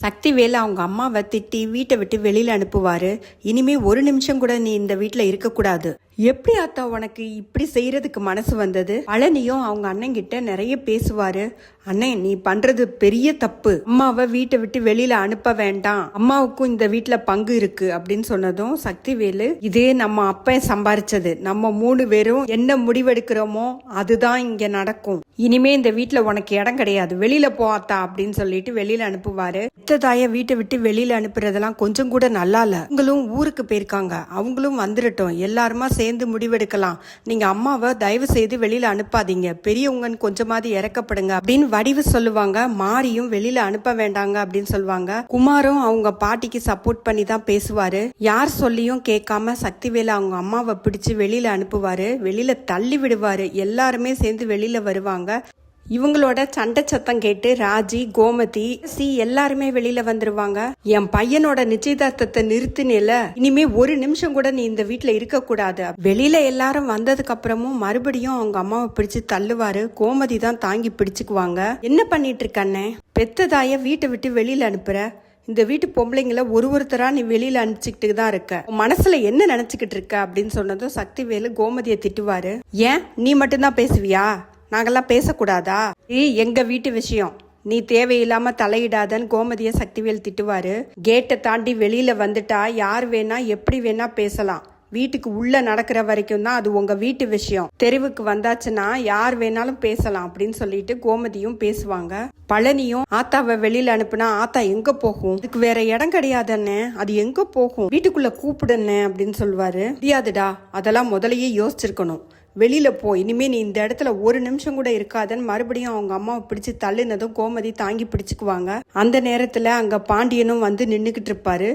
சக்திவேல் அவங்க அம்மாவை திட்டி வீட்டை விட்டு வெளியில அனுப்புவாரு. இனிமே ஒரு நிமிஷம் கூட நீ இந்த வீட்டுல இருக்கக்கூடாது. எப்படி ஆத்தா உனக்கு இப்படி செய்யறதுக்கு மனசு வந்தது? பழனியும் அவங்க அண்ணன் கிட்ட நிறைய பேசுவாரு. அண்ணன், நீ பண்றது பெரிய தப்பு. அம்மாவை வீட்டை விட்டு வெளியில அனுப்ப வேண்டாம், அம்மாவுக்கும் இந்த வீட்டுல பங்கு இருக்கு அப்படின்னு சொன்னதும் சக்திவேலு, இதே நம்ம அப்பன் சம்பாரிச்சது, நம்ம 3 பேரும் என்ன முடிவெடுக்கிறோமோ அதுதான் இங்க நடக்கும். இனிமே இந்த வீட்டுல உனக்கு இடம் கிடையாது, வெளியில போத்தா அப்படின்னு சொல்லிட்டு வெளியில அனுப்புவாரு. தாய வீட்டை விட்டு வெளியில அனுப்புறதெல்லாம் கொஞ்சம் கூட நல்லா இல்ல. அவங்களும் ஊருக்கு போயிருக்காங்க, அவங்களும் வந்துடட்டும், எல்லாருமா சேர்ந்து முடிவெடுக்கலாம். நீங்க அம்மாவை தயவு செய்து வெளியில அனுப்பாதீங்க, பெரியவங்கன்னு கொஞ்சமாவது இறக்கப்படுங்க அப்படின்னு வடிவு சொல்லுவாங்க. மாரியும் வெளியில அனுப்ப வேண்டாங்க அப்படின்னு சொல்லுவாங்க. குமாரும் அவங்க பாட்டிக்கு சப்போர்ட் பண்ணி தான் பேசுவாரு. யார் சொல்லியும் கேட்காம சக்திவேலு அவங்க அம்மாவை பிடிச்சு வெளியில அனுப்புவாரு. வெளியில தள்ளி விடுவாரு. எல்லாருமே சேர்ந்து வெளியில வருவாங்க. இவங்களோட சண்டை சத்தம் கேட்டு ராஜி, கோமதி, எல்லாருமே வெளியில வந்துருவாங்க. என் பையனோட நிச்சயதார்த்தத்தை நிறுத்தினேல, இனிமே ஒரு நிமிஷம் கூட நீ இந்த வீட்டுல இருக்க கூடாது. வெளியில எல்லாரும் வந்ததுக்கு அப்புறமும் மறுபடியும் அவங்க அம்மாவை பிடிச்சு தள்ளுவாரு. கோமதி தான் தாங்கி பிடிச்சுக்குவாங்க. என்ன பண்ணிட்டு இருக்கண்ணே? பெத்ததாய வீட்டை விட்டு வெளியில அனுப்புற, இந்த வீட்டு பொம்பளைங்களை ஒருத்தரா நீ வெளியில அனுப்பிச்சுக்கிட்டு தான் இருக்க, மனசுல என்ன நினைச்சுக்கிட்டு இருக்க அப்படின்னு சொன்னதும் சக்திவேலு கோமதியை திட்டுவாரு. ஏன் நீ மட்டும்தான் பேசுவியா? நாங்கெல்லாம் பேசக்கூடாதா? எங்க வீட்டு விஷயம், நீ தேவையில்லாம தலையிடாதன்னு கோமதிய சக்திவேல் திட்டுவாரு. கேட்டை தாண்டி வெளியில வந்துட்டா யார் வேணா எப்படி வேணா பேசலாம், வீட்டுக்கு உள்ள நடக்கிற வரைக்கும் தான் அது உங்க வீட்டு விஷயம், தெருவுக்கு வந்தாச்சுன்னா யார் வேணாலும் பேசலாம் அப்படின்னு சொல்லிட்டு கோமதியும் பேசுவாங்க. பழனியும், ஆத்தாவை வெளியில அனுப்புனா ஆத்தா எங்க போகும், அதுக்கு வேற இடம் கிடையாதுன்னு, அது எங்க போகும், வீட்டுக்குள்ள கூப்பிடுன்னு அப்படின்னு சொல்லுவாரு. முடியாதுடா, அதெல்லாம் முதலையே யோசிச்சிருக்கணும், வெளியில போ, இனிமே நீ இந்த இடத்துல ஒரு நிமிஷம் கூட இருக்காதன்னு மறுபடியும் அவங்க அம்மாவை பிடிச்சு தள்ளுனதும் கோமதி தாங்கி பிடிச்சுக்குவாங்க. அந்த நேரத்துல அங்க பாண்டியனும் வந்து நின்னுக்கிட்டு இருப்பாரு.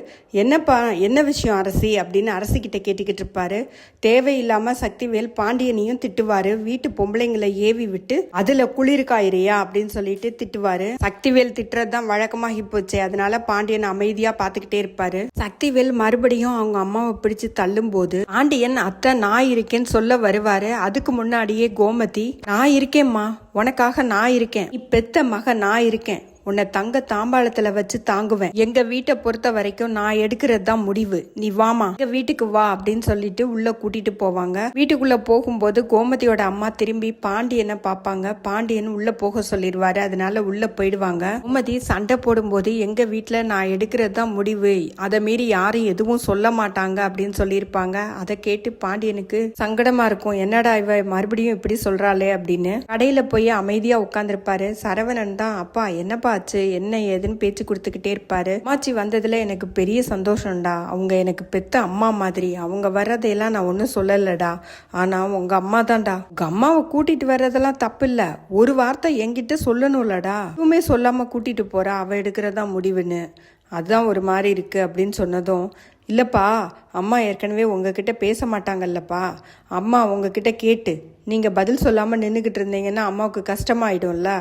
என்னப்பா, என்ன விஷயம் அரசி அப்படின்னு அரசிக்கிட்ட கேட்டுக்கிட்டு இருப்பாரு. தேவையில்லாம சக்திவேல் பாண்டியனையும் திட்டுவாரு. வீட்டு பொம்பளைங்களை ஏவி விட்டு அதுல குளிர்காயிறியா அப்படின்னு சொல்லிட்டு திட்டுவாரு. சக்திவேல் திட்டுறதுதான் வழக்கமாகி போச்சு. அதனால பாண்டியன் அமைதியா பாத்துக்கிட்டே இருப்பாரு. சக்திவேல் மறுபடியும் அவங்க அம்மாவை பிடிச்சு தள்ளும் போது பாண்டியன், அத்தை நான் இருக்கேன்னு சொல்ல வருவாரு. அதுக்கு முன்னாடியே கோமதி, நான் இருக்கேம்மா, உனக்காக நான் இருக்கேன், நீ பெத்த மக நான் இருக்கேன், உன்னை தங்க தாம்பாளத்துல வச்சு தாங்குவேன், எங்க வீட்டை பொறுத்த வரைக்கும் நான் எடுக்கிறது தான் முடிவு, நீ வாமா, எங்க வீட்டுக்கு வா அப்படின்னு சொல்லிட்டு உள்ள கூட்டிட்டு போவாங்க. வீட்டுக்குள்ள போகும்போது கோமதியோட அம்மா திரும்பி பாண்டியனை பாப்பாங்க. பாண்டியன் உள்ள போக சொல்லிடுவாரு. அதனால உள்ள போயிடுவாங்க. கோமதி சண்டை போடும்போது எங்க வீட்டுல நான் எடுக்கிறது தான் முடிவு, அதை மீறி யாரும் எதுவும் சொல்ல மாட்டாங்க அப்படின்னு சொல்லியிருப்பாங்க. அதை கேட்டு பாண்டியனுக்கு சங்கடமா இருக்கும். என்னடா இவ மறுபடியும் இப்படி சொல்றாளே அப்படின்னு. கடையில போய் அமைதியா உட்கார்ந்துருப்பாரு. சரவணன் தான், அப்பா என்னப்பா ஆச்சு, என்ன ஏதுன்னு பேச்சு கொடுத்துக்கிட்டே இருப்பாரு. அம்மாச்சி வந்ததுல எனக்கு பெரிய சந்தோஷம்டா, அவங்க எனக்கு பெத்த அம்மா மாதிரி, அவங்க வர்றதையெல்லாம் நான் ஒன்னும் சொல்லலடா, ஆனா உங்க அம்மா தான்டா, உங்க அம்மாவை கூட்டிட்டு வர்றதெல்லாம் தப்பு இல்ல, ஒரு வார்த்தை என்கிட்ட சொல்லணும்லடா, எதுவுமே சொல்லாம கூட்டிட்டு போறா, அவ எடுக்கிறதா முடிவுன்னு, அதுதான் ஒரு மாதிரி இருக்கு அப்படின்னு சொன்னதும், இல்லப்பா அம்மா ஏற்கனவே உங்ககிட்ட பேச மாட்டாங்கல்லப்பா, அம்மா உங்ககிட்ட கேட்டு நீங்க பதில் சொல்லாம நின்றுகிட்டு இருந்தீங்கன்னா அம்மாவுக்கு கஷ்டமாயிடும்ல,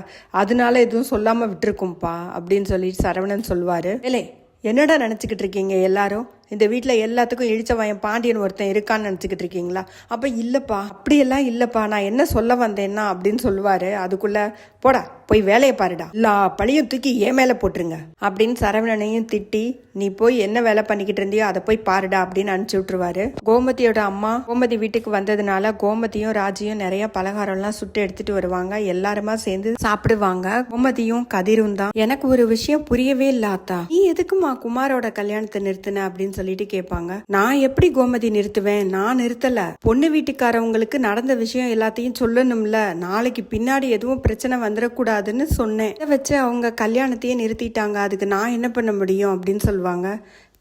அதனால எதுவும் சொல்லாம விட்டுருக்கும்பா அப்படின்னு சொல்லிட்டு சரவணன் சொல்லுவாரு. ஏலே, என்னடா நினைச்சுக்கிட்டு இருக்கீங்க எல்லாரும், இந்த வீட்டுல எல்லாத்துக்கும் இழிச்சவன் பாண்டியன் ஒருத்தன் இருக்கான்னு நினைச்சுக்கிட்டு இருக்கீங்களா? அப்ப இல்லப்பா, அப்படியெல்லாம் இல்லப்பா, நான் என்ன சொல்ல வந்தேன்னா அப்படின்னு சொல்லுவாரு. அதுக்குள்ள, போடா போய் வேலையை பாருடா, எல்லா பழியும் தூக்கி ஏன் மேல போட்டுருங்க அப்படின்னு சரவணனையும் திட்டி, நீ போய் என்ன வேலை பண்ணிக்கிட்டு இருந்தியோ அதை போய் பாருடா அப்படின்னு அனுப்பிச்சு விட்டுருவாரு. கோமதியோட அம்மா கோமதி வீட்டுக்கு வந்ததுனால கோமதியும் ராஜியும் நிறைய பலகாரம்லாம் சுட்டு எடுத்துட்டு வருவாங்க. எல்லாருமா சேர்ந்து சாப்பிடுவாங்க. கோமதியும் கதிரும் தான், எனக்கு ஒரு விஷயம் புரியவே இல்லாத்தா, நீ எதுக்குமா குமாரோட கல்யாணத்தை நிறுத்தின அப்படின்னு சொல்லிட்டு கேட்பாங்க. நான் எப்படி கோமதி நிறுத்துவேன், நான் நிறுத்தல, பொண்ணு வீட்டுக்காரவங்களுக்கு நடந்த விஷயம் எல்லாத்தையும் சொல்லணும்ல, நாளைக்கு பின்னாடி எதுவும் பிரச்சனை வந்துடக்கூடாதுன்னு சொன்னேன், இதை வச்சு அவங்க கல்யாணத்தையே நிறுத்திட்டாங்க, அதுக்கு நான் என்ன பண்ண முடியும் அப்படின்னு சொல்லுவாங்க.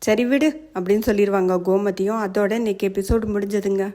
சரி விடு அப்படின்னு சொல்லிடுவாங்க கோமதியும். அதோட இன்னைக்கு எபிசோடு முடிஞ்சதுங்க.